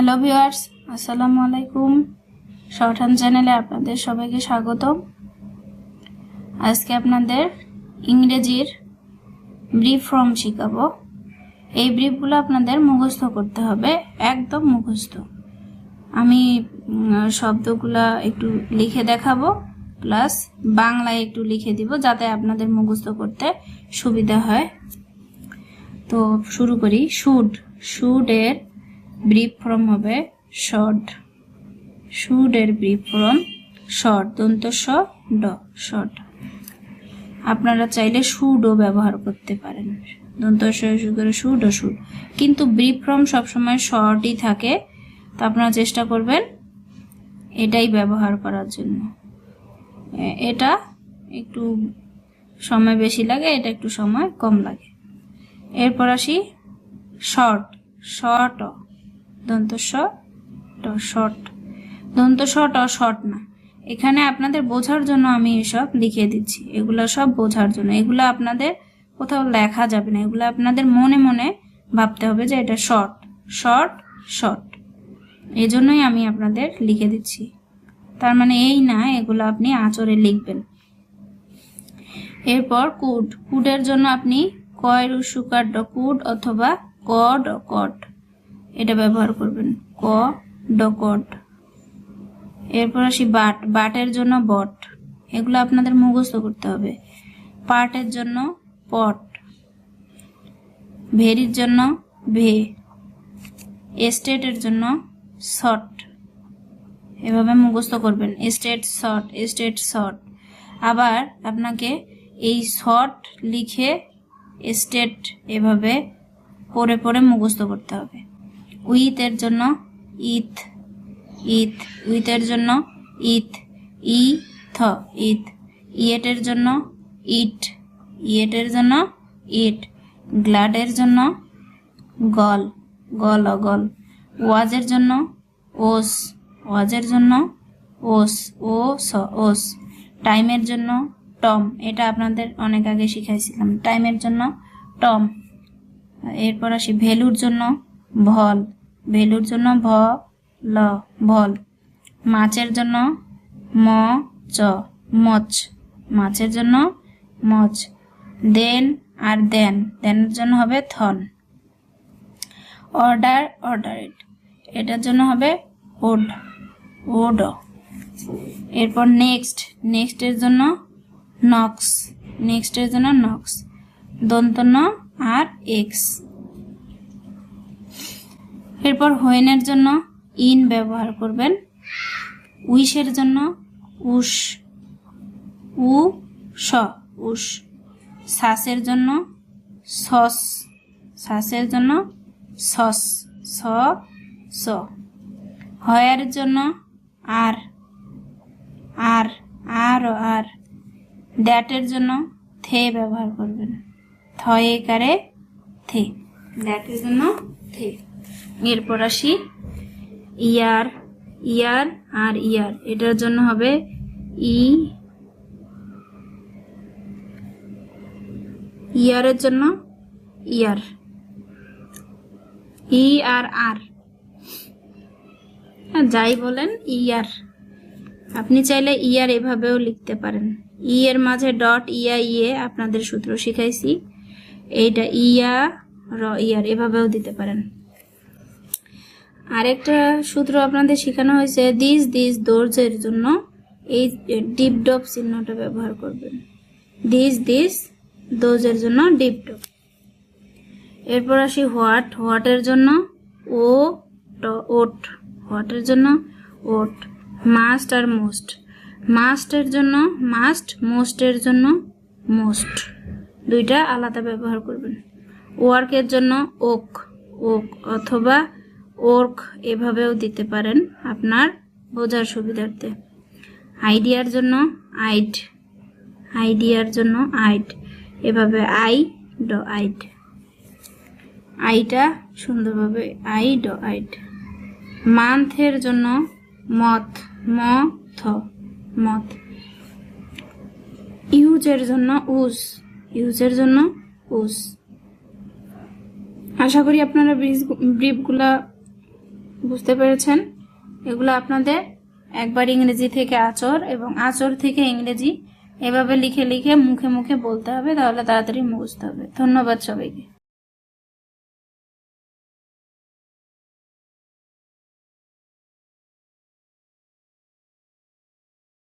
Hello viewers, আসসালামু আলাইকুম। Shorthand চ্যানেলে আপনাদের সবাইকে স্বাগতম। আজকে আপনাদের ইংরেজির ব্রিফ ফর্ম শেখাবো। এই ব্রিফগুলো আপনাদের মুখস্থ করতে হবে, একদম মুখস্থ। আমি শব্দগুলা একটু লিখে দেখাবো, প্লাস বাংলায় একটু লিখে দিব যাতে আপনাদের মুখস্থ করতে সুবিধা হয়। তো শুরু করি। শুড এর ব্রিফ ফর্ম হবে শর্ট। শুড এর ব্রিফ ফর্ম শর্ট, দন্ত স ড, শর্ট। আপনারা চাইলে শুডও ব্যবহার করতে পারেন, দন্ত স করে শুড ও শুড, কিন্তু ব্রিফ ফর্ম সবসময় শর্টই থাকে। তো আপনারা চেষ্টা করবেন এটাই ব্যবহার করার জন্য। এটা একটু সময় বেশি লাগে, এটা একটু সময় কম লাগে। এরপর আসি শর্ট। শর্ট দন্ত স ট, শর্ট। দন্ত স ট, শর্ট না। এখানে আপনাদের বোঝার জন্য আমি এসব লিখে দিচ্ছি, এগুলো সব বোঝার জন্য। এগুলো আপনাদের কোথাও লেখা যাবে না, এগুলো আপনাদের মনে মনে ভাবতে হবে যে এটা শর্ট শর্ট শর্ট। এই জন্যই আমি আপনাদের লিখে দিচ্ছি, তার মানে এই না এগুলো আপনি আঁচড়ে লিখবেন। এরপর কুড। কুডের জন্য আপনি কয়ের উসুকার ড, কুড অথবা ক ড, কট, এটা ব্যবহার করবেন, ক ড কট। এরপর আসি বাট। বাটের জন্য বট, এগুলো আপনাদের মুখস্থ করতে হবে। পাটের জন্য পট, ভেরির জন্য ভে, এস্টেটের জন্য শর্ট, এভাবে মুখস্থ করবেন। Estate short, estate short. আবার আপনাকে এই শর্ট লিখে এস্টেট এভাবে পড়ে পড়ে মুখস্থ করতে হবে। উইথের জন্য ইথ, ইথ। উইথের জন্য ইথ, ই থ, ইথ। ইয়েটের জন্য ইট, ইয়েটের জন্য ইট। গ্লাডের জন্য গল, গল অগল। ওয়াজের জন্য ওস, ওয়াজের জন্য ওস, ও স, ওস। টাইমের জন্য টম, এটা আপনাদের অনেক আগে শিখাইছিলাম, টাইমের জন্য টম। এরপর আসি ভ্যালুর জন্য ভল, ভ্যালুর জন্য ভ ল, ভল। মাছের জন্য ম চ, মচ, মাছের জন্য মচ। দেন আর দেন, দেনের জন্য হবে থন। অর্ডার, অর্ডারেড, এটার জন্য হবে ওড, ওড। এরপর নেক্সট, নেক্সটের জন্য নক্স, নেক্সটের জন্য নক্স, দন্ত ন আর এক্স। এরপর হোয়েনের জন্য ইন ব্যবহার করবেন। উইশের জন্য উস, উ স, উস। শ্বাসের জন্য সস, শ্বাসের জন্য সস, স স। হয়ার জন্য আর, আর, আর ও আর। দ্যাটের জন্য থে ব্যবহার করবেন, থয়ে কারে থে, দ্যাটের জন্য থে। এরপর আসি ইয়ার। ইয়ার আর ইয়ার, এটার জন্য হবে ই। ইয়ারের জন্য ইয়ার, ই আর আর, যাই বলেন ইয়ার। আপনি চাইলে ইয়ার এভাবেও লিখতে পারেন। ই এর মাঝে ডট, ইয়া ইয়ে, আপনাদের সূত্র শিখাইছি, এইটা ইয়া র, ইয়ার, এভাবেও দিতে পারেন। আরেকটা সূত্র আপনাদের শেখানো হয়েছে দিস দিস, দোর্জের জন্য এই ডিপ ডপ চিহ্নটা ব্যবহার করবেন। দিস দিস, দোজের জন্য ডিপ ডপ। এরপর আসি হোয়াট। হোয়াটের জন্য ও ট, ওট, হোয়াটের জন্য ওট। মাস্ট আর মোস্ট, মাস্টের জন্য মাস্ট, মোস্টের জন্য মোস্ট, দুইটা আলাদা ব্যবহার করবেন। ওয়ার্কের জন্য ওক, ওক অথবা ওর্ক, এভাবেও দিতে পারেন আপনার বোঝার সুবিধার্থে। আইডিয়ার জন্য আইড, আইডিয়ার জন্য আইড, এভাবে আই ড, আইড। আইটা সুন্দরভাবে আই ড, আইড। মান্থের জন্য মথ, ম থ, মথ। ইউজের জন্য উস, ইউজের জন্য উস। আশা করি আপনারা ব্রিফগুলা বুঝতে পেরেছেন? এগুলো আপনাদের একবার ইংরেজি থেকে আচর এবং আচর থেকে ইংরেজি এভাবে লিখে লিখে মুখে মুখে বলতে হবে, তাহলে তাড়াতাড়ি মুখস্থ হবে। ধন্যবাদ সবাইকে।